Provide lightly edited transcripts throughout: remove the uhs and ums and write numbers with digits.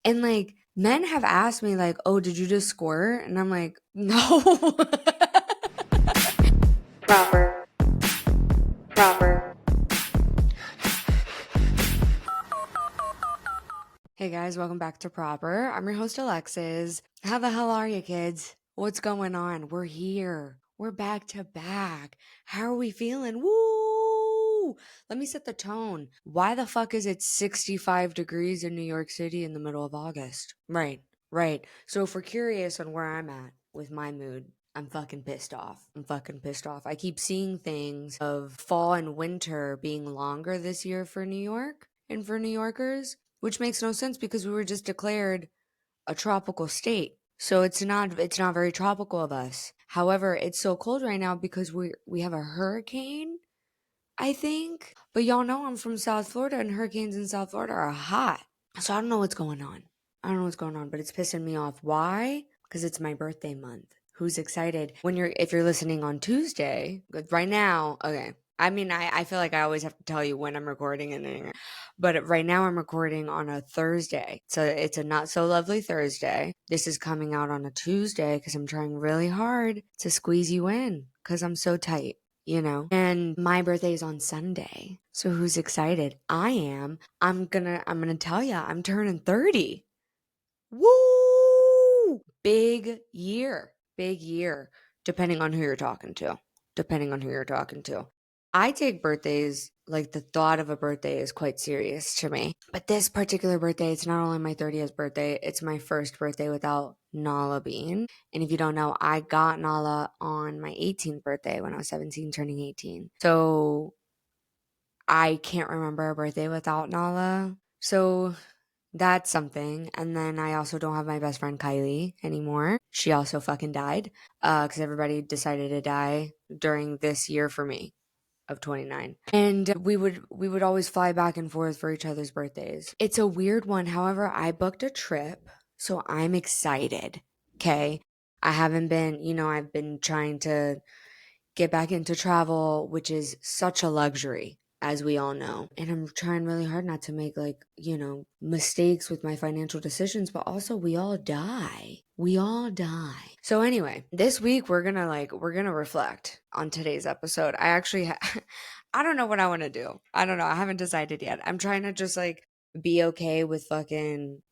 And like men have asked me like, "Oh, did you just squirt?" And I'm like, "No." Proper, proper. Hey guys, welcome back to Proper. I'm your host Alexis. How the hell are you kids? What's going on? We're here. We're back to back. How are we feeling? Woo! Let me set the tone. Why the fuck is it 65 degrees in New York City in the middle of August? Right, right. So if we're curious on where I'm at with my mood, I'm fucking pissed off. I'm fucking pissed off. I keep seeing things of fall and winter being longer this year for New York and for New Yorkers, which makes no sense because we were just declared a tropical state. So it's not very tropical of us. However, it's so cold right now because we have a hurricane, I think. But y'all know I'm from South Florida and hurricanes in South Florida are hot. So I don't know what's going on. I don't know what's going on, but it's pissing me off. Why? Because it's my birthday month. Who's excited? If you're listening on Tuesday, right now, okay. I mean, I feel like I always have to tell you when I'm recording but right now I'm recording on a Thursday. So it's a not so lovely Thursday. This is coming out on a Tuesday because I'm trying really hard to squeeze you in because I'm so tight. And my birthday is on Sunday. So who's excited? I am. I'm gonna tell you, I'm turning 30. Woo! Big year. Big year. Depending on who you're talking to. Depending on who you're talking to. I take birthdays, like the thought of a birthday is quite serious to me. But this particular birthday, it's not only my 30th birthday, it's my first birthday without Nala Bean. And if you don't know, I got Nala on my 18th birthday when I was 17, turning 18. So I can't remember a birthday without Nala. So that's something. And then I also don't have my best friend Kylie anymore. She also fucking died because everybody decided to die during this year for me of 29. And we would always fly back and forth for each other's birthdays. It's a weird one. However, I booked a trip, so I'm excited. Okay? I haven't been, I've been trying to get back into travel, which is such a luxury, as we all know. And I'm trying really hard not to make mistakes with my financial decisions, but also we all die. We all die. So anyway, this week we're going to reflect on today's episode. I don't know what I want to do. I don't know. I haven't decided yet. I'm trying to just be okay with fucking,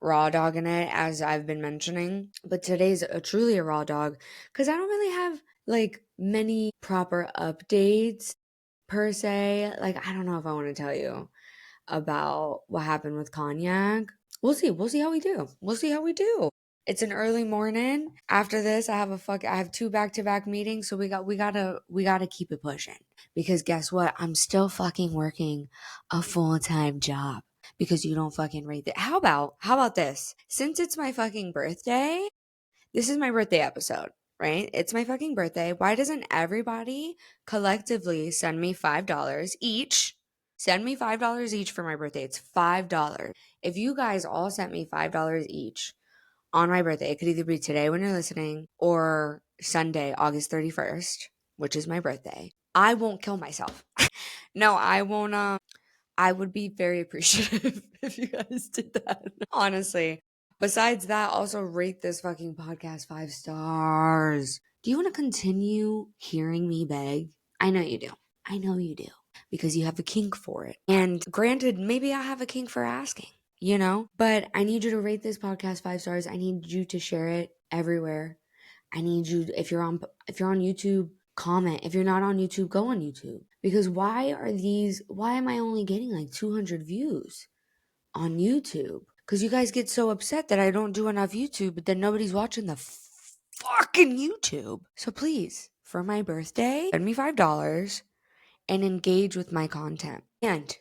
raw dogging it as I've been mentioning. But today's truly a raw dog because I don't really have many proper updates per se. I don't know if I want to tell you about what happened with cognac. We'll see. We'll see how we do. We'll see how we do. It's an early morning. After this, I have two back-to-back meetings, so we gotta keep it pushing. Because guess what? I'm still fucking working a full-time job because you don't fucking rate it. How about this? Since it's my fucking birthday, this is my birthday episode, right? It's my fucking birthday. Why doesn't everybody collectively send me $5 each? Send me $5 each for my birthday. It's $5. If you guys all sent me $5 each on my birthday, it could either be today when you're listening or Sunday, August 31st, which is my birthday. I won't kill myself. No, I won't. I would be very appreciative if you guys did that. Honestly. Besides that, also rate this fucking podcast 5 stars. Do you want to continue hearing me beg? I know you do. I know you do. Because you have a kink for it. And granted, maybe I have a kink for asking, But I need you to rate this podcast 5 stars. I need you to share it everywhere. I need you, if you're on YouTube, comment. If you're not on YouTube, go on YouTube. Because why am I only getting 200 views on YouTube? Because you guys get so upset that I don't do enough YouTube, but then nobody's watching the fucking YouTube. So please, for my birthday, send me $5 and engage with my content. And.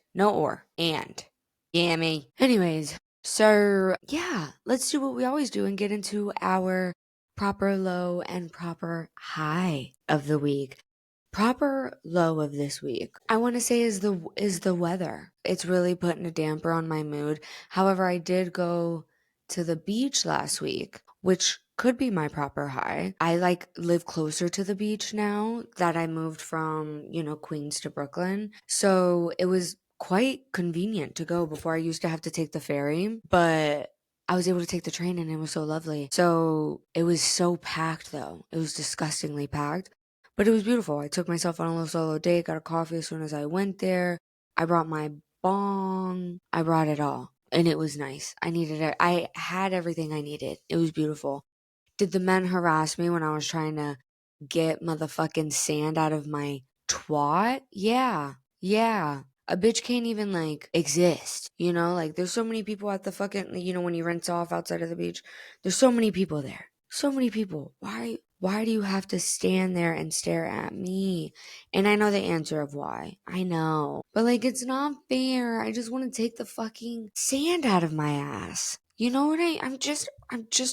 Yeah, me. Anyways, so yeah, let's do what we always do and get into our proper low and proper high of the week. Proper low of this week, I want to say is the weather. It's really putting a damper on my mood. However, I did go to the beach last week, which could be my proper high. I live closer to the beach now that I moved from, Queens to Brooklyn. So it was quite convenient to go before I used to have to take the ferry, but I was able to take the train and it was so lovely. So it was so packed though. It was disgustingly packed, but it was beautiful. I took myself on a little solo date, got a coffee as soon as I went there. I brought my bong. I brought it all and it was nice. I needed it. I had everything I needed. It was beautiful. Did the men harass me when I was trying to get motherfucking sand out of my twat? Yeah. Yeah. A bitch can't even like exist, you know? Like there's so many people at the fucking, you know, when you rinse off outside of the beach, there's so many people there. So many people. Why do you have to stand there and stare at me? And I know the answer of why. I know. But like it's not fair. I just want to take the fucking sand out of my ass. You know what I'm just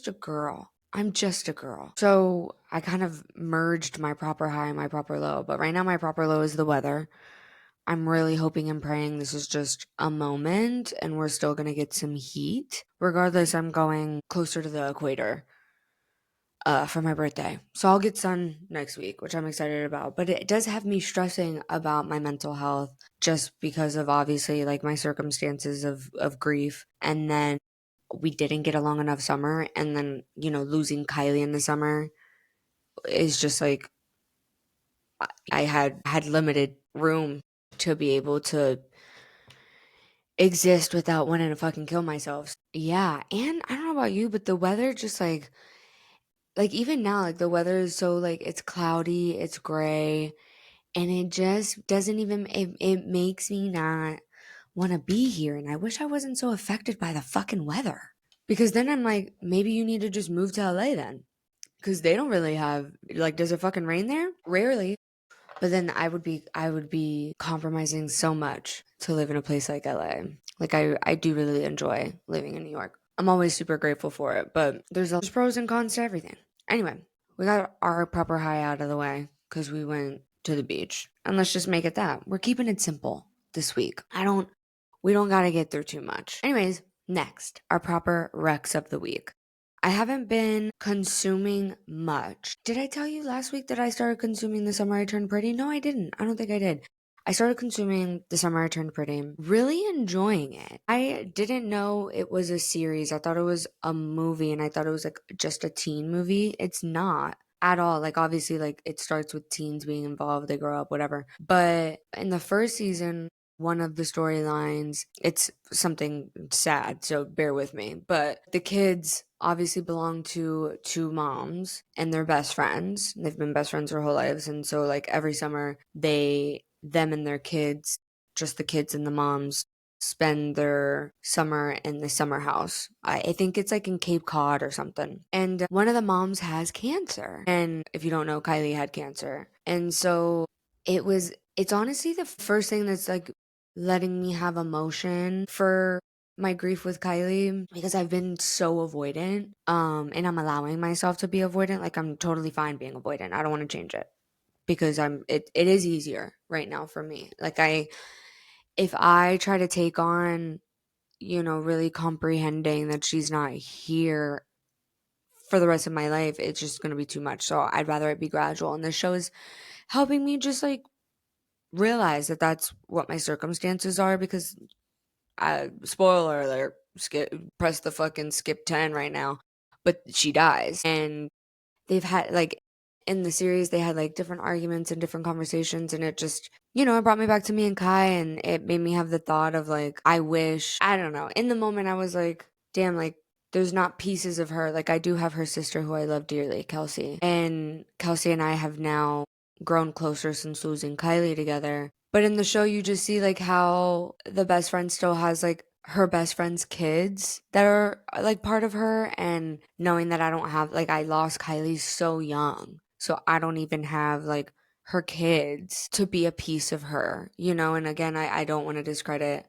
a girl. I'm just a girl. So I kind of merged my proper high and my proper low. But right now, my proper low is the weather. I'm really hoping and praying this is just a moment and we're still going to get some heat. Regardless, I'm going closer to the equator for my birthday. So I'll get sun next week, which I'm excited about. But it does have me stressing about my mental health just because of obviously like my circumstances of grief. And then we didn't get a long enough summer. And then, you know, losing Kylie in the summer is just like I had limited room to be able to exist without wanting to fucking kill myself. Yeah, and I don't know about you, but the weather just like even now like the weather is so like it's cloudy, it's gray, and it just doesn't even it makes me not want to be here and I wish I wasn't so affected by the fucking weather. Because then I'm like maybe you need to just move to LA then. Cuz they don't really have like does it fucking rain there? Rarely. But then I would be compromising so much to live in a place like LA. Like I do really enjoy living in New York. I'm always super grateful for it, but there's pros and cons to everything. Anyway, we got our proper high out of the way because we went to the beach. And let's just make it that. We're keeping it simple this week. We don't gotta get through too much. Anyways, next, our proper Rex of the week. I haven't been consuming much. Did I tell you last week that I started consuming The Summer I Turned Pretty? No, I didn't. I don't think I did. I started consuming The Summer I Turned Pretty, really enjoying it. I didn't know it was a series. I thought it was a movie and I thought it was like just a teen movie. It's not at all. Like obviously like it starts with teens being involved, they grow up, whatever. But in the first season, one of the storylines, it's something sad, so bear with me. But the kids obviously belong to two moms and they're best friends. They've been best friends their whole lives. And so like every summer them and their kids, just the kids and the moms, spend their summer in the summer house. I think it's like in Cape Cod or something. And one of the moms has cancer. And if you don't know, Kylie had cancer. And so it's honestly the first thing that's like letting me have emotion for my grief with Kylie because I've been so avoidant. And I'm allowing myself to be avoidant. Like I'm totally fine being avoidant. I don't want to change it because it is easier right now for me. Like if I try to take on, you know, really comprehending that she's not here for the rest of my life, it's just going to be too much. So I'd rather it be gradual. And this show is helping me just like realize that that's what my circumstances are because spoiler alert, press the fucking skip 10 right now, but she dies. And they've had like in the series they had like different arguments and different conversations and it just you know it brought me back to me and Kai and it made me have the thought of like I don't know, in the moment I was like damn, like there's not pieces of her. Like I do have her sister who I love dearly, Kelsey, and Kelsey and I have now grown closer since losing Kylie together. But in the show you just see like how the best friend still has like her best friend's kids that are like part of her, and knowing that I don't have like I lost Kylie so young. So I don't even have like her kids to be a piece of her, you know? And again, I don't want to discredit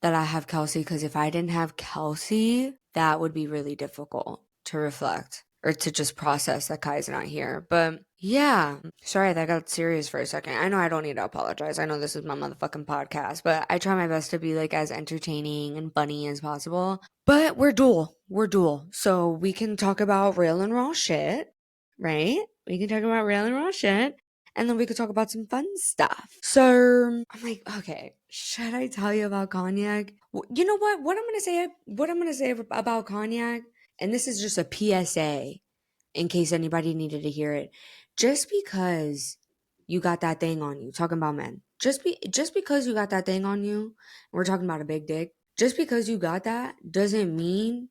that I have Kelsey because if I didn't have Kelsey, that would be really difficult to reflect or to just process that Kai's not here. But yeah, sorry that got serious for a second. I know I don't need to apologize. I know this is my motherfucking podcast, but I try my best to be like as entertaining and funny as possible. But we're dual. We're dual. So we can talk about real and raw shit, right? We can talk about real and raw shit. and then we could talk about some fun stuff. So I'm like, okay, should I tell you about cognac? You know what? What I'm gonna say about cognac, and this is just a PSA in case anybody needed to hear it. Just because you got that thing on you, talking about men, just because you got that thing on you, and we're talking about a big dick, just because you got that doesn't mean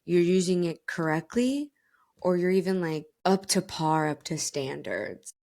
you're using it correctly or you're even like up to par, up to standards.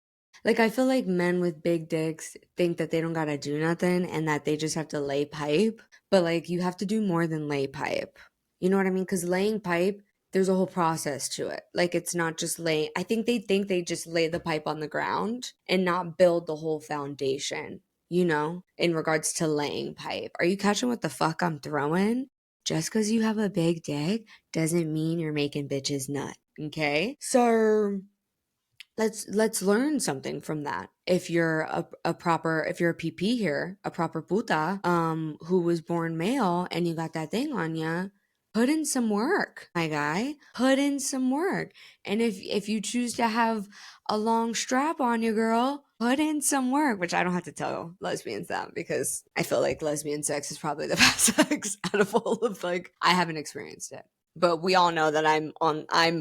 Like, I feel like men with big dicks think that they don't gotta do nothing and that they just have to lay pipe. But, like, you have to do more than lay pipe. You know what I mean? Because laying pipe, there's a whole process to it. Like, it's not just laying. I think they just lay the pipe on the ground and not build the whole foundation, in regards to laying pipe. Are you catching what the fuck I'm throwing? Just because you have a big dick doesn't mean you're making bitches nut. Okay? So let's learn something from that. If you're if you're a PP here, a proper puta, who was born male and you got that thing on ya, put in some work, my guy. Put in some work. And if you choose to have a long strap on you, girl, put in some work, which I don't have to tell lesbians that because I feel like lesbian sex is probably the best sex out of all of, like, I haven't experienced it. But we all know that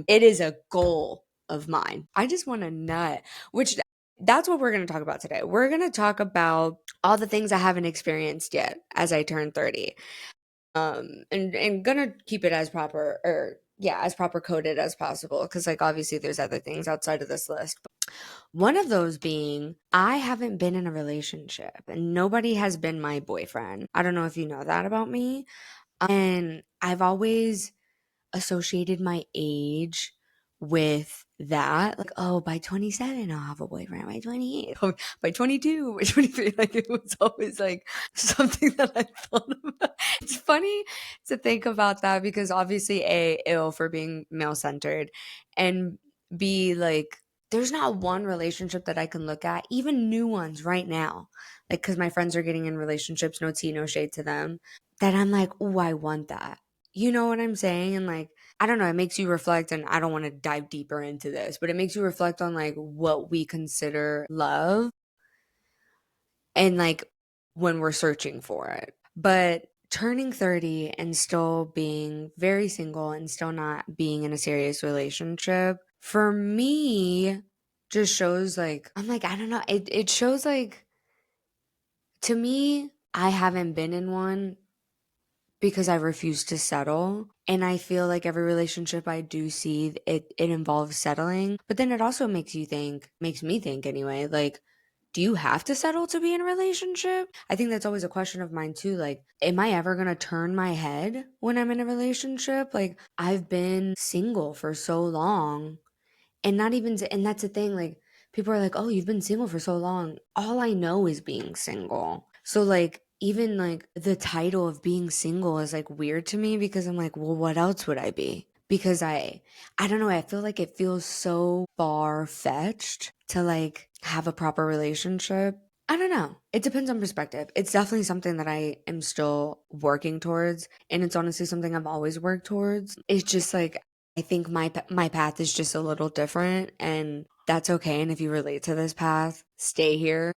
it is a goal of mine. I just want a nut, which that's what we're going to talk about today. We're going to talk about all the things I haven't experienced yet as I turn 30. And gonna keep it as proper, or yeah, as proper coded as possible, because like obviously there's other things outside of this list. But one of those being, I haven't been in a relationship and nobody has been my boyfriend. I don't know if you know that about me. And I've always associated my age with that. Like, oh, by 27, I'll have a boyfriend. By 28, oh, by 22, by 23. Like, it was always like something that I thought about. It's funny to think about that because obviously, A, ill for being male centered, and B, like, there's not one relationship that I can look at, even new ones right now, like, because my friends are getting in relationships, no tea, no shade to them, that I'm like, oh, I want that. You know what I'm saying? And like, I don't know, it makes you reflect, and I don't want to dive deeper into this, but it makes you reflect on like what we consider love and like when we're searching for it. But turning 30 and still being very single and still not being in a serious relationship, for me, just shows like, I'm like, I don't know, it shows like, to me, I haven't been in one because I refuse to settle. And I feel like every relationship I do see, it involves settling. But then it also makes me think anyway, like, do you have to settle to be in a relationship? I think that's always a question of mine too. Like, am I ever going to turn my head when I'm in a relationship? Like, I've been single for so long, and not even, and that's the thing, like, people are like, oh, you've been single for so long. All I know is being single. So, like, even like the title of being single is like weird to me because I'm like, well, what else would I be? Because I don't know, I feel like it feels so far fetched to like have a proper relationship. I don't know. It depends on perspective. It's definitely something that I am still working towards, and it's honestly something I've always worked towards. It's just like, I think my path is just a little different, and that's okay. And if you relate to this path, stay here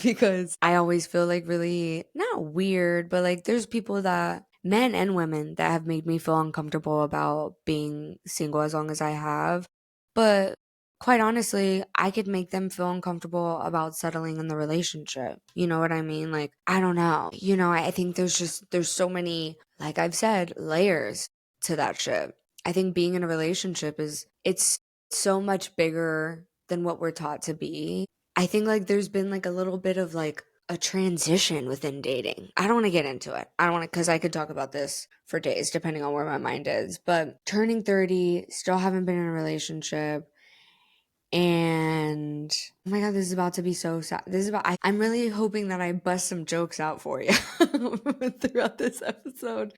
because I always feel like really not weird, but like there's people that, men and women, that have made me feel uncomfortable about being single as long as I have. But quite honestly, I could make them feel uncomfortable about settling in the relationship. You know what I mean? Like, I don't know. I think there's so many, like I've said, layers to that shit. I think being in a relationship it's so much bigger than what we're taught to be. I think like there's been like a little bit of like a transition within dating. I don't want to get into it. I don't want to, because I could talk about this for days depending on where my mind is. But turning 30, still haven't been in a relationship. And oh my God, this is about to be so sad. I'm really hoping that I bust some jokes out for you throughout this episode,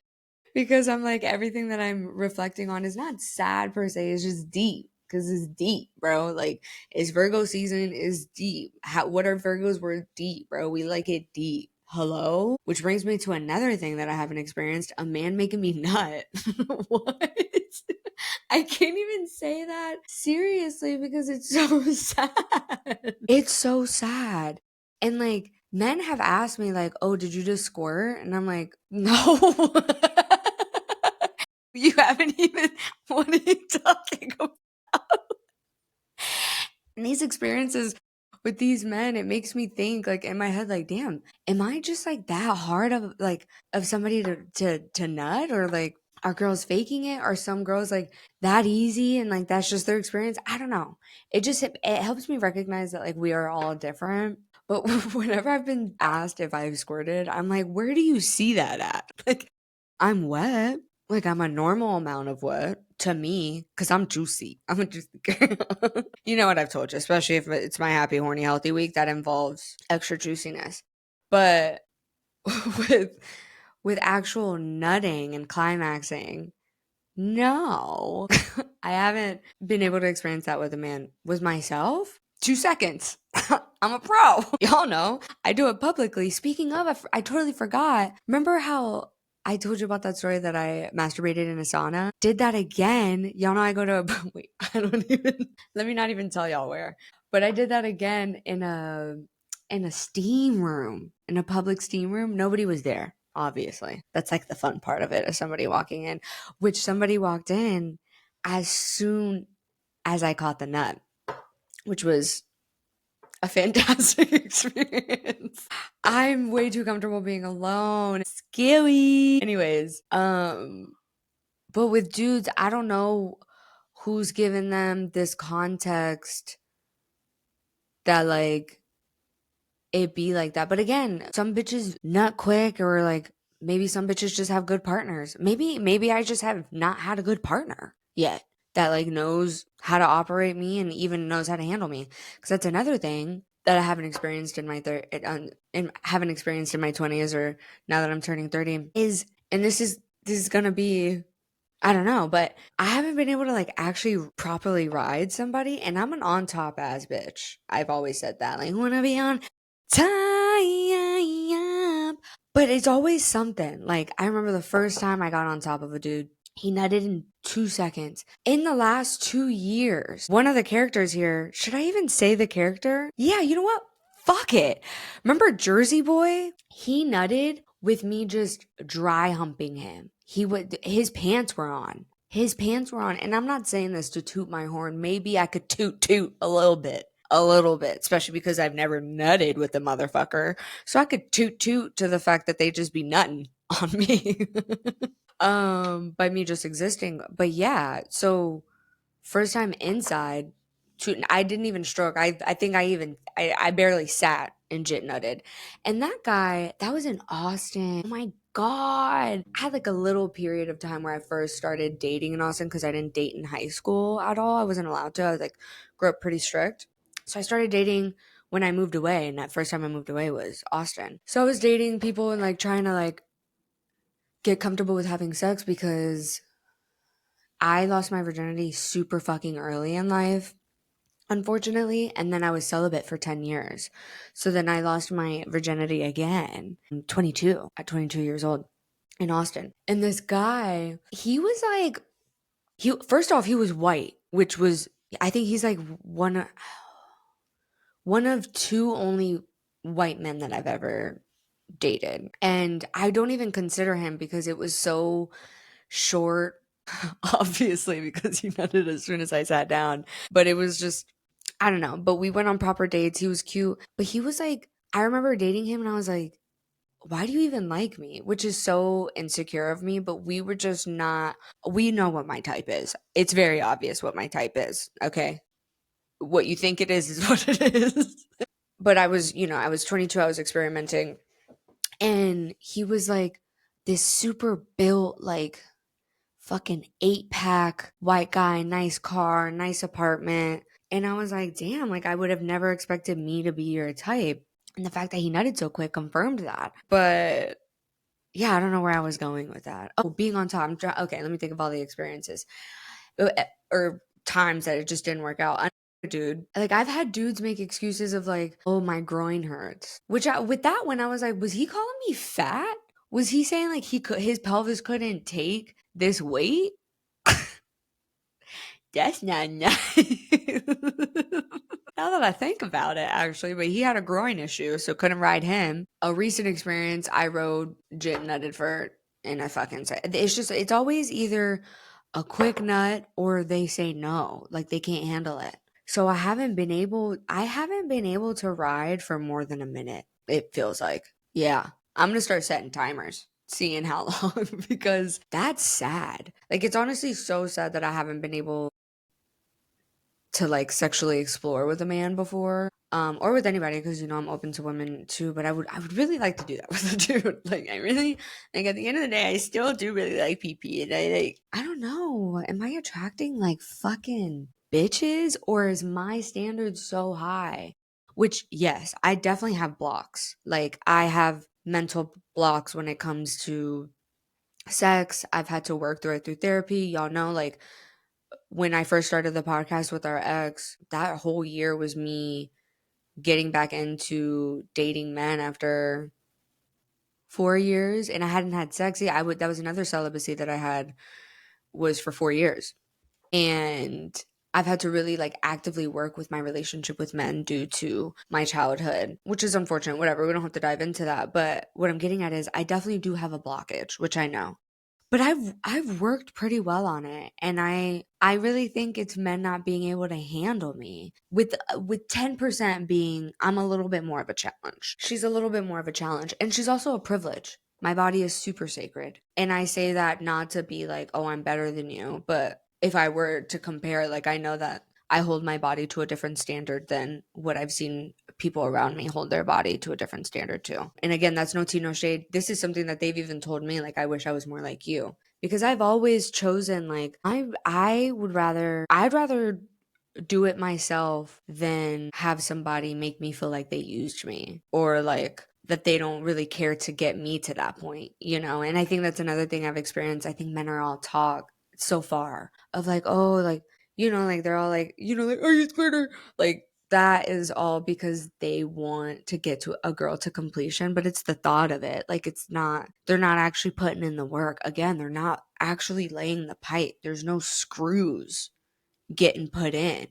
because I'm like, everything that I'm reflecting on is not sad per se, it's just deep. Because it's deep, bro. Like, it's Virgo season, is deep. What are Virgos? We're deep, bro. We like it deep. Hello? Which brings me to another thing that I haven't experienced, a man making me nut. What? I can't even say that seriously because it's so sad. It's so sad. And like men have asked me like, "Oh, did you just squirt?" And I'm like, "No." You haven't even what are you talking about? And these experiences with these men, it makes me think like in my head, like, damn, am I just like that hard of like of somebody to nut or like are girls faking it? Are some girls like that easy and like that's just their experience? I don't know. It helps me recognize that like we are all different. But whenever I've been asked if I've squirted, I'm like, where do you see that at? Like, I'm wet. Like I'm a normal amount of wet to me because I'm juicy. I'm a juicy girl. You know what I've told you, especially if it's my happy, horny, healthy week that involves extra juiciness. But with with actual nutting and climaxing, no. I haven't been able to experience that with a man. With myself, 2 seconds. I'm a pro. Y'all know I do it publicly. Speaking of, I totally forgot. Remember how I told you about that story that I masturbated in a sauna? Did that again. Y'all know I go to wait, I don't even let me not even tell y'all where. But I did that again in a steam room, in a public steam room. Nobody was there, obviously. That's like the fun part of it, is somebody walking in, which somebody walked in as soon as I caught the nut, which was a fantastic experience. I'm way too comfortable being alone. It's scary. Anyways, but with dudes, I don't know who's given them this context that like it be like that. But again, some bitches nut quick or like maybe some bitches just have good partners. Maybe I just have not had a good partner yet that like knows how to operate me and even knows how to handle me. Cuz that's another thing that I haven't experienced in my haven't experienced in my 20s or now that I'm turning 30 is and this is going to be I don't know, but I haven't been able to like actually properly ride somebody and I'm an on top ass bitch. I've always said that. Like, wanna be on top. But it's always something. Like, I remember the first time I got on top of a dude, he nutted in 2 seconds. In the last 2 years, one of the characters here, should I even say the character? Yeah, you know what? Fuck it. Remember Jersey Boy? He nutted with me just dry humping him. His pants were on. His pants were on. And I'm not saying this to toot my horn. Maybe I could toot a little bit. A little bit, especially because I've never nutted with the motherfucker. So I could toot to the fact that they just be nutting on me. By me just existing. But yeah, so first time inside, I didn't even stroke. I think I barely sat and jit nutted. And that guy, that was in Austin. Oh my God. I had like a little period of time where I first started dating in Austin because I didn't date in high school at all. I wasn't allowed to. I was like grew up pretty strict. So I started dating when I moved away, and that first time I moved away was Austin. So I was dating people and like trying to like get comfortable with having sex because I lost my virginity super fucking early in life, unfortunately, and then I was celibate for 10 years. So then I lost my virginity again, 22, at 22 years old in Austin. And this guy, he was like, first off, he was white, which was, I think he's like one of two only white men that I've ever dated. And I don't even consider him because it was so short, obviously, because he nutted as soon as I sat down. But it was just, I don't know. But we went on proper dates. He was cute. But he was like, I remember dating him and I was like, why do you even like me? Which is so insecure of me. But we were just not, we know what my type is. It's very obvious what my type is. Okay. What you think it is what it is. But I was 22. I was experimenting. And he was like this super built, like, fucking 8-pack, white guy, nice car, nice apartment. And I was like, damn, like I would have never expected me to be your type. And the fact that he nutted so quick confirmed that. But yeah, I don't know where I was going with that. Oh, being on top. Okay, let me think of all the experiences or times that it just didn't work out. Dude, like I've had dudes make excuses of like, oh, my groin hurts. With that one, I was like, was he calling me fat? Was he saying like his pelvis couldn't take this weight? That's not nice. Now that I think about it, actually, but he had a groin issue, so couldn't ride him. A recent experience, I rode Jit nutted for, and I fucking said, it's just, it's always either a quick nut or they say no, like they can't handle it. So I haven't been able to ride for more than a minute, it feels like. Yeah. I'm gonna start setting timers, seeing how long, because that's sad. Like, it's honestly so sad that I haven't been able to like sexually explore with a man before, or with anybody, because I'm open to women too, but I would really like to do that with a dude. Like, I really, like, at the end of the day, I still do really like PP, and I don't know, am I attracting like fucking bitches, or is my standard so high? Which, yes, I definitely have blocks. Like, I have mental blocks when it comes to sex. I've had to work through it through therapy. Y'all know, like, when I first started the podcast with our ex, that whole year was me getting back into dating men after 4 years, and I hadn't had sex yet. That was another celibacy that I had, was for 4 years. And I've had to really like actively work with my relationship with men due to my childhood, which is unfortunate. Whatever, we don't have to dive into that. But what I'm getting at is I definitely do have a blockage, which I know. But I've worked pretty well on it, and I really think it's men not being able to handle me, with 10% being I'm a little bit more of a challenge. She's a little bit more of a challenge, and she's also a privilege. My body is super sacred. And I say that not to be like, "Oh, I'm better than you," but if I were to compare, like, I know that I hold my body to a different standard than what I've seen people around me hold their body to a different standard too. And again, that's no tea, no shade. This is something that they've even told me, like, I wish I was more like you. Because I've always chosen, like, I'd rather do it myself than have somebody make me feel like they used me, or like that they don't really care to get me to that point. And I think that's another thing I've experienced. I think men are all talk so far of like, oh, like they're all like, are you squirter? Like, that is all because they want to get to a girl to completion, but it's the thought of it. Like, they're not actually putting in the work. Again, they're not actually laying the pipe. There's no screws getting put in.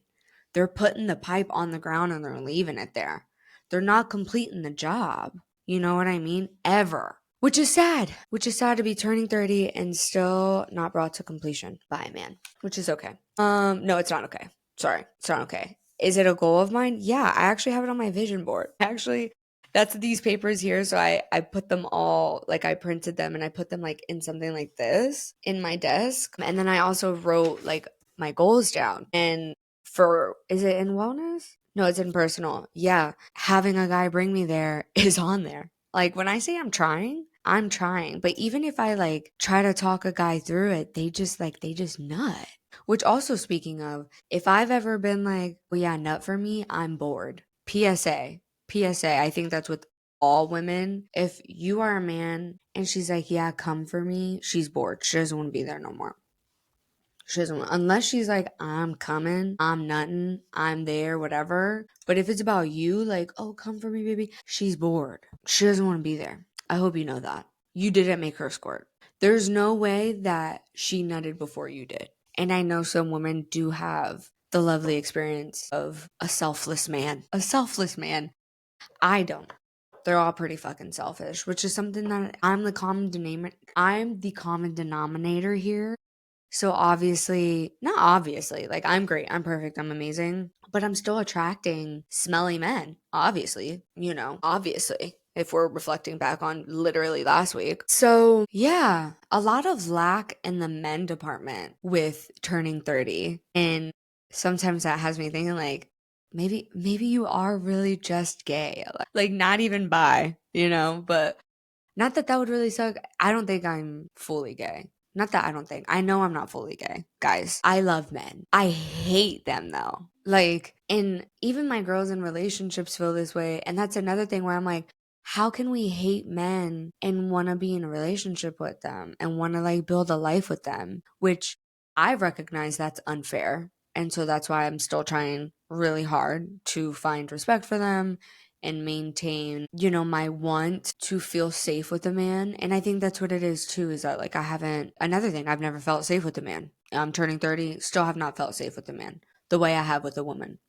They're putting the pipe on the ground and they're leaving it there. They're not completing the job. You know what I mean? Ever. Which is sad. Which is sad to be turning 30 and still not brought to completion by a man, which is okay. No, it's not okay. Sorry. It's not okay. Is it a goal of mine? Yeah, I actually have it on my vision board. Actually, that's these papers here. So I put them all, like, I printed them and I put them like in something like this in my desk. And then I also wrote like my goals down. And is it in wellness? No, it's in personal. Yeah. Having a guy bring me there is on there. Like, when I say I'm trying, I'm trying. But even if I like try to talk a guy through it, they just nut. Which, also, speaking of, if I've ever been like, well, yeah, nut for me, I'm bored. PSA. PSA. I think that's with all women. If you are a man and she's like, yeah, come for me, she's bored. She doesn't want to be there no more. She doesn't want, unless she's like, I'm coming, I'm nutting, I'm there, whatever. But if it's about you, like, oh, come for me, baby, she's bored. She doesn't want to be there. I hope you know that. You didn't make her squirt. There's no way that she nutted before you did. And I know some women do have the lovely experience of a selfless man. A selfless man. I don't. They're all pretty fucking selfish, which is something that I'm the common denominator here. So obviously, not obviously, like, I'm great, I'm perfect, I'm amazing, but I'm still attracting smelly men, obviously, if we're reflecting back on literally last week. So, yeah, a lot of lack in the men department with turning 30. And sometimes that has me thinking, like, maybe you are really just gay. Like, not even bi, but not that that would really suck. I don't think I'm fully gay. Not that I don't think. I know I'm not fully gay. Guys, I love men. I hate them though. Like, and even my girls in relationships feel this way. And that's another thing where I'm like, how can we hate men and want to be in a relationship with them and want to like build a life with them? Which I recognize that's unfair. And so that's why I'm still trying really hard to find respect for them and maintain, my want to feel safe with a man. And I think that's what it is too, is that like another thing, I've never felt safe with a man. I'm turning 30, still have not felt safe with a man the way I have with a woman.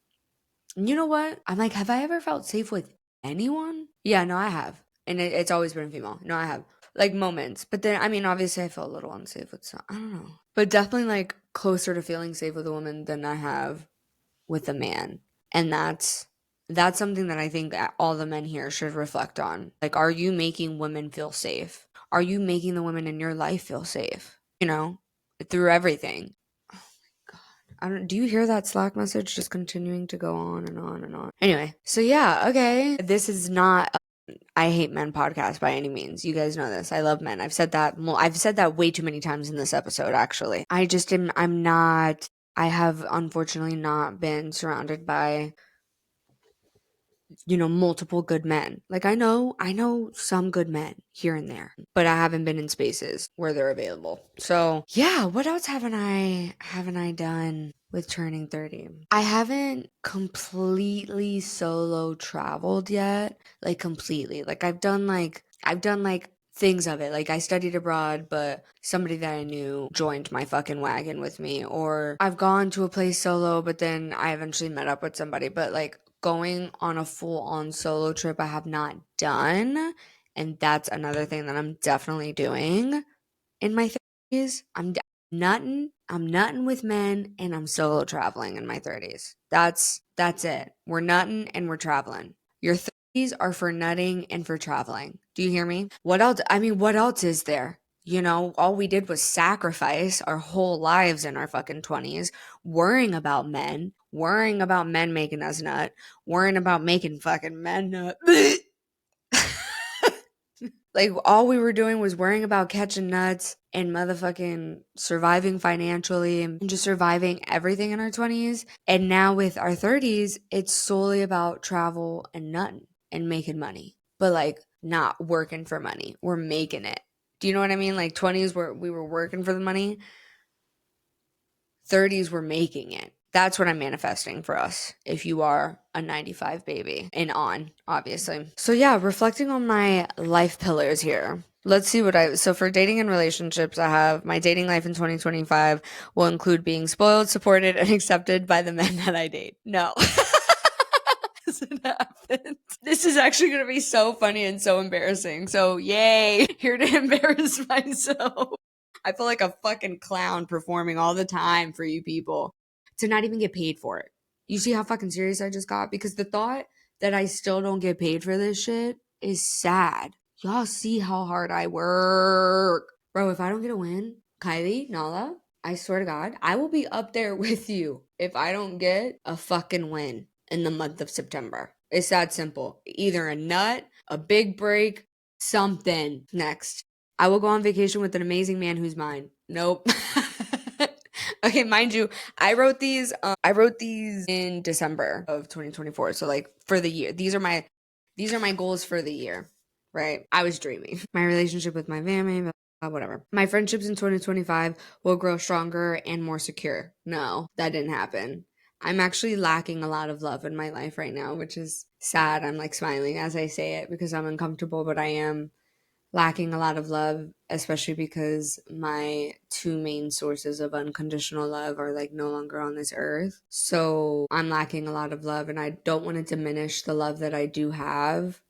And you know what? I'm like, have I ever felt safe with anyone? Yeah, no, I have. And it's always been female. No, I have. Like moments. But then, I mean, obviously I felt a little unsafe with some, I don't know. But definitely like closer to feeling safe with a woman than I have with a man. And that's something that I think all the men here should reflect on. Like, are you making women feel safe? Are you making the women in your life feel safe? You know, through everything. Oh my God. I don't, do you hear that Slack message just continuing to go on and on and on? Anyway, so yeah, okay. This is not I hate men podcast by any means. You guys know this. I love men. I've said that way too many times in this episode, actually. I'm not, I have unfortunately not been surrounded by, multiple good men. Like I know some good men here and there, but I haven't been in spaces where they're available. So yeah, what else haven't I done with turning 30? I haven't completely solo traveled yet. Like completely. Like I've done like things of it. Like I studied abroad, but somebody that I knew joined my fucking wagon with me. Or I've gone to a place solo, but then I eventually met up with somebody. But like going on a full on solo trip, I have not done. And that's another thing that I'm definitely doing in my 30s. I'm nutting with men and I'm solo traveling in my 30s. That's it. We're nutting and we're traveling. Your 30s are for nutting and for traveling. Do you hear me? What else? I mean, what else is there? All we did was sacrifice our whole lives in our fucking 20s, worrying about men making us nut, worrying about making fucking men nut. Like all we were doing was worrying about catching nuts and motherfucking surviving financially and just surviving everything in our 20s. And now with our 30s, it's solely about travel and nutting and making money. But like not working for money. We're making it. Do you know what I mean? Like 20s where we were working for the money, 30s we're making it. That's what I'm manifesting for us if you are a 95 baby and on, obviously. So yeah, reflecting on my life pillars here. Let's see so for dating and relationships, I have my dating life in 2025 will include being spoiled, supported, and accepted by the men that I date. No. Doesn't happen. This is actually going to be so funny and so embarrassing. So yay, here to embarrass myself. I feel like a fucking clown performing all the time for you people to not even get paid for it. You see how fucking serious I just got? Because the thought that I still don't get paid for this shit is sad. Y'all see how hard I work. Bro, if I don't get a win, Kylie, Nala, I swear to God, I will be up there with you if I don't get a fucking win in the month of September. It's that simple. Either a nut, a big break, something. Next. I will go on vacation with an amazing man who's mine. Nope. Okay, mind you, I wrote these in December of 2024. So like for the year. These are my goals for the year, right? I was dreaming. My relationship with my family, whatever. My friendships in 2025 will grow stronger and more secure. No, that didn't happen. I'm actually lacking a lot of love in my life right now, which is sad. I'm like smiling as I say it because I'm uncomfortable, but I am lacking a lot of love, especially because my two main sources of unconditional love are like no longer on this earth. So I'm lacking a lot of love, and I don't want to diminish the love that I do have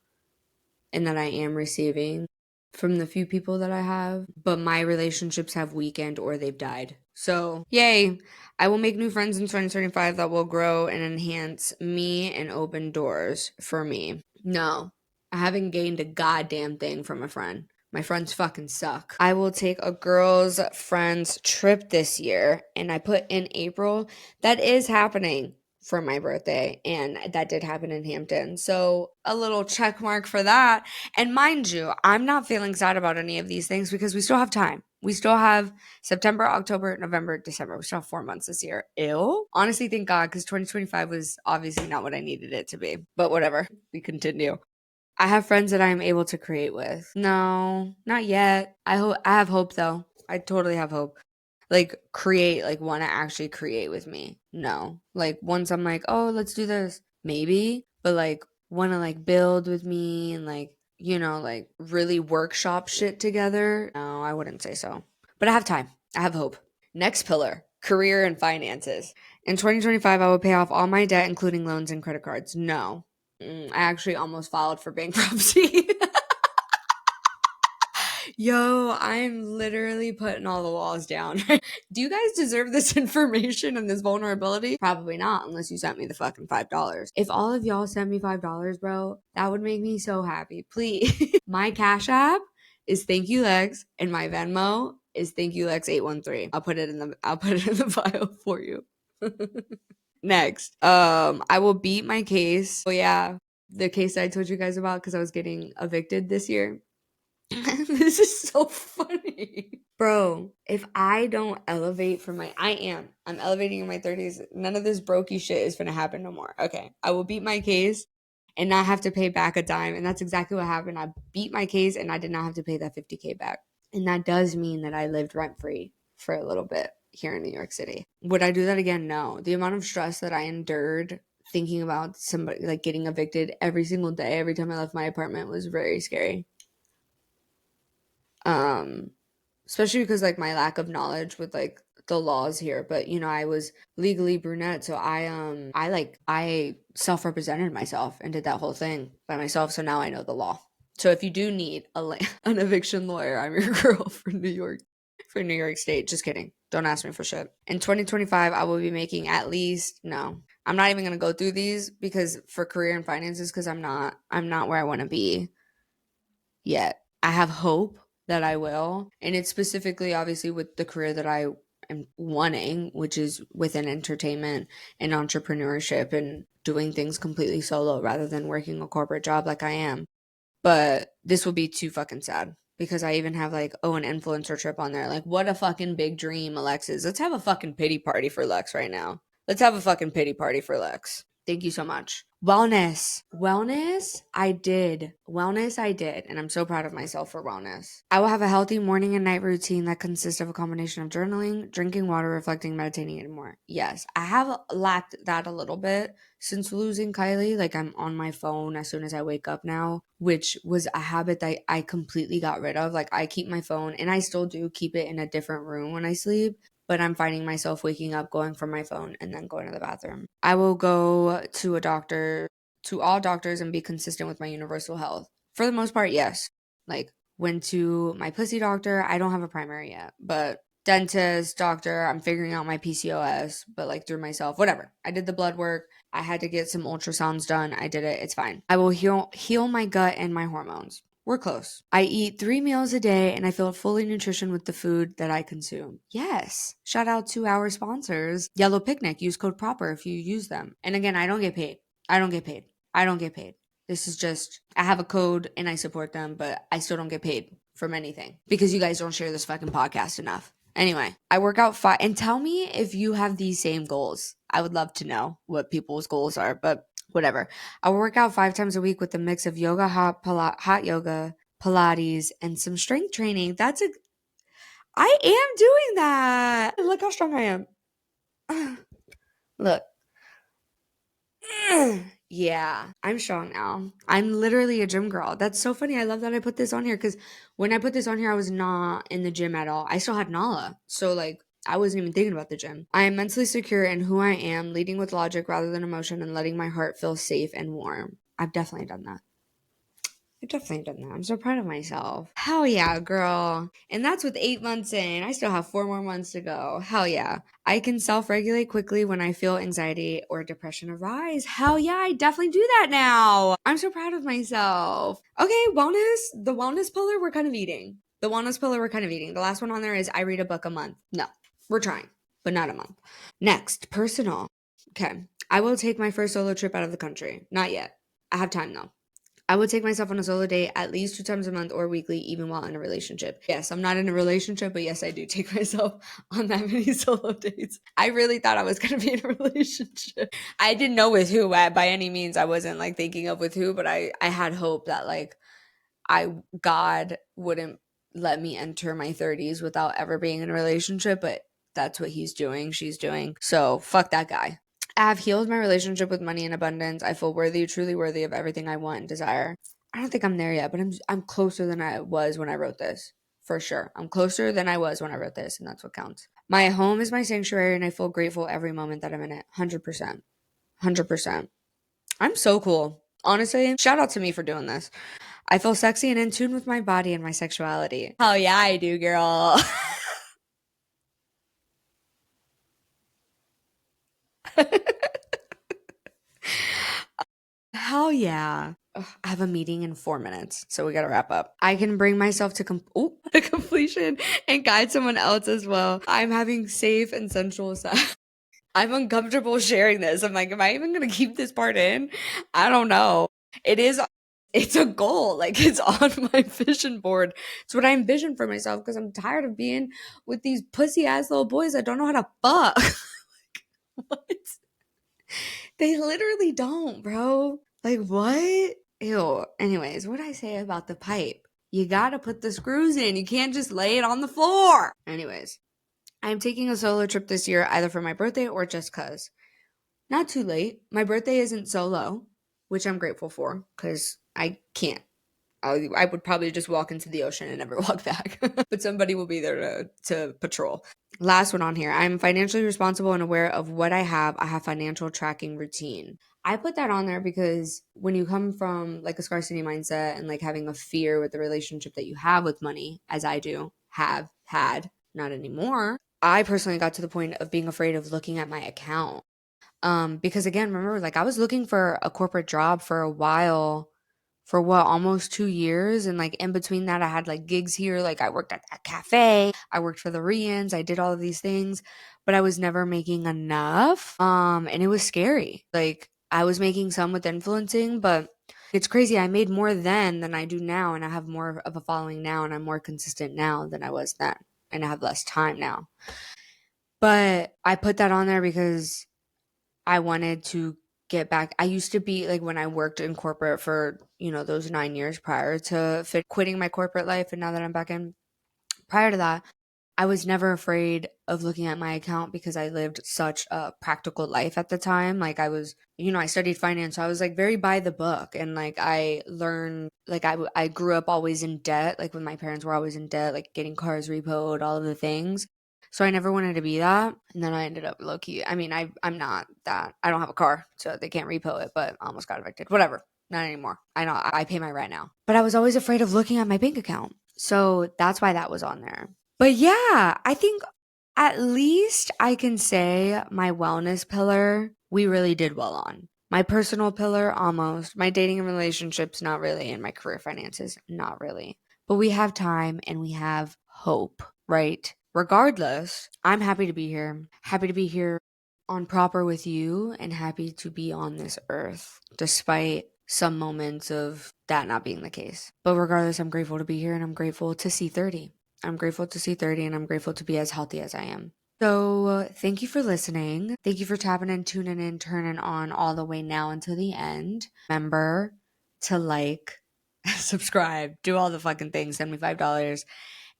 and that I am receiving from the few people that I have. But my relationships have weakened or they've died. So, yay! I will make new friends in 2025 that will grow and enhance me and open doors for me. No, I haven't gained a goddamn thing from a friend. My friends fucking suck. I will take a girls' friends trip this year, and I put in April. That is happening for my birthday, and that did happen in Hampton. So a little check mark for that. And mind you, I'm not feeling sad about any of these things because we still have time. We still have September, October, November, December. We still have 4 months this year. Ew. Honestly, thank God, because 2025 was obviously not what I needed it to be. But whatever. We continue. I have friends that I'm able to create with. No, not yet. I have hope though. I totally have hope. Like create, like want to actually create with me. No. Like once I'm like, "Oh, let's do this." Maybe, but like want to like build with me and like, like really workshop shit together. No, I wouldn't say so. But I have time. I have hope. Next pillar, career and finances. In 2025, I will pay off all my debt, including loans and credit cards. No. I actually almost filed for bankruptcy. Yo, I'm literally putting all the walls down. Do you guys deserve this information and this vulnerability? Probably not, unless you sent me the fucking $5. If all of y'all sent me $5, bro, that would make me so happy. Please. My Cash App is thankulexx, and my Venmo is thankulexx813. I'll put it in the bio for you. Next, I will beat my case. Oh yeah, the case I told you guys about because I was getting evicted this year. This is so funny. Bro, if I don't elevate from I'm elevating in my 30s. None of this brokey shit is gonna happen no more. Okay. I will beat my case and not have to pay back a dime. And that's exactly what happened. I beat my case and I did not have to pay that 50K back. And that does mean that I lived rent free for a little bit here in New York City. Would I do that again? No. The amount of stress that I endured thinking about somebody like getting evicted every single day, every time I left my apartment was very scary. Especially because like my lack of knowledge with like the laws here, but you know, I was legally brunette, so I self-represented myself and did that whole thing by myself, so now I know the law. So if you do need an eviction lawyer, I'm your girl for New York State. Just kidding. Don't ask me for shit. In 2025, I will be making at least no. I'm not even going to go through these because for career and finances because I'm not where I want to be yet. I have hope that I will. And it's specifically obviously with the career that I am wanting, which is within entertainment and entrepreneurship and doing things completely solo rather than working a corporate job like I am. But this will be too fucking sad because I even have like, an influencer trip on there. Like, what a fucking big dream, Alexis. Let's have a fucking pity party for Lex right now. Let's have a fucking pity party for Lex. Thank you so much. Wellness, I did. And I'm so proud of myself for wellness. I will have a healthy morning and night routine that consists of a combination of journaling, drinking water, reflecting, meditating, and more. Yes, I have lacked that a little bit since losing Kylie. Like, I'm on my phone as soon as I wake up now, which was a habit that I completely got rid of. Like, I keep my phone, and I still do keep it in a different room when I sleep, but I'm finding myself waking up, going from my phone, and then going to the bathroom. I will go to all doctors, and be consistent with my universal health. For the most part, yes. Like, went to my pussy doctor. I don't have a primary yet, but dentist, doctor, I'm figuring out my PCOS, but like through myself, whatever. I did the blood work. I had to get some ultrasounds done. I did it. It's fine. I will heal my gut and my hormones. We're close. I eat 3 meals a day and I feel fully nutrition with the food that I consume. Yes. Shout out to our sponsors. Yellow Picnic. Use code PROPER if you use them. And again, I don't get paid. I don't get paid. This is just, I have a code and I support them, but I still don't get paid from anything because you guys don't share this fucking podcast enough. Anyway, I work out and tell me if you have these same goals. I would love to know what people's goals are, but whatever. I work out 5 times a week with a mix of yoga, hot yoga, Pilates, and some strength training. I am doing that. Look how strong I am. Look. Yeah, I'm strong now. I'm literally a gym girl. That's so funny. I love that I put this on here because when I put this on here, I was not in the gym at all. I still had Nala. So, like, I wasn't even thinking about the gym. I am mentally secure in who I am, leading with logic rather than emotion, and letting my heart feel safe and warm. I've definitely done that. I'm so proud of myself. Hell yeah, girl. And that's with 8 months in. I still have 4 more months to go. Hell yeah. I can self regulate quickly when I feel anxiety or depression arise. Hell yeah, I definitely do that now. I'm so proud of myself. Okay, wellness. The wellness pillar we're kind of eating. The last one on there is I read a book a month. No, we're trying, but not a month. Next, personal. Okay. I will take my first solo trip out of the country. Not yet. I have time though. I would take myself on a solo date at least 2 times a month or weekly, even while in a relationship. Yes, I'm not in a relationship, but yes, I do take myself on that many solo dates. I really thought I was going to be in a relationship. I didn't know with who by any means. I wasn't like thinking of with who, but I had hope that like God wouldn't let me enter my 30s without ever being in a relationship, but that's what she's doing. So fuck that guy. I have healed my relationship with money and abundance. I feel worthy, truly worthy of everything I want and desire. I don't think I'm there yet, but I'm closer than I was when I wrote this. For sure. I'm closer than I was when I wrote this, and that's what counts. My home is my sanctuary and I feel grateful every moment that I'm in it. 100%. 100%. I'm so cool. Honestly, shout out to me for doing this. I feel sexy and in tune with my body and my sexuality. Hell yeah, I do, girl. Hell yeah. Ugh, I have a meeting in 4 minutes, so we gotta wrap up. I can bring myself to to completion and guide someone else as well. I'm having safe and sensual sex. I'm uncomfortable sharing this. I'm like, am I even gonna keep this part in? I don't know. It is, it's a goal. Like, it's on my vision board. It's what I envision for myself because I'm tired of being with these pussy ass little boys that don't know how to fuck. What? They literally don't, bro. Like, what? Ew. Anyways, what did I say about the pipe? You gotta put the screws in. You can't just lay it on the floor. Anyways, I'm taking a solo trip this year, either for my birthday or just cuz. Not too late. My birthday isn't solo, which I'm grateful for because I can't. I would probably just walk into the ocean and never walk back. But somebody will be there to patrol. Last one on here. I'm financially responsible and aware of what I have. I have financial tracking routine. I put that on there because when you come from like a scarcity mindset and like having a fear with the relationship that you have with money, as I do, have had, not anymore. I personally got to the point of being afraid of looking at my account. Because again, remember, like I was looking for a corporate job for a while, for what, almost 2 years. And like in between that, I had like gigs here. Like I worked at that cafe, I worked for the Rians, I did all of these things, but I was never making enough. And it was scary. Like I was making some with influencing, but it's crazy. I made more then than I do now, and I have more of a following now, and I'm more consistent now than I was then, and I have less time now. But I put that on there because I wanted to get back. I used to be like when I worked in corporate for, those 9 years prior to quitting my corporate life. And now that I'm back in, prior to that, I was never afraid of looking at my account because I lived such a practical life at the time. Like I was, I studied finance. So I was like very by the book. And like I learned, like I grew up always in debt. Like when my parents were always in debt, like getting cars repoed, all of the things. So I never wanted to be that. And then I ended up low key. I mean, I'm not that. I don't have a car, so they can't repo it, but I almost got evicted. Whatever. Not anymore. I know I pay my rent now. But I was always afraid of looking at my bank account. So that's why that was on there. But yeah, I think at least I can say my wellness pillar, we really did well on. My personal pillar, almost. My dating and relationships, not really. And my career finances, not really. But we have time and we have hope, right? Regardless, I'm happy to be here. Happy to be here on proper with you and happy to be on this earth, despite some moments of that not being the case. But regardless, I'm grateful to be here and I'm grateful to see 30. I'm grateful to see 30 and I'm grateful to be as healthy as I am. So, thank you for listening. Thank you for tapping in, tuning in, turning on all the way now until the end. Remember to like, subscribe, do all the fucking things, send me $5,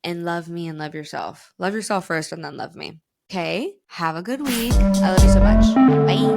and love me and love yourself. Love yourself first and then love me. Okay? Have a good week. I love you so much. Bye.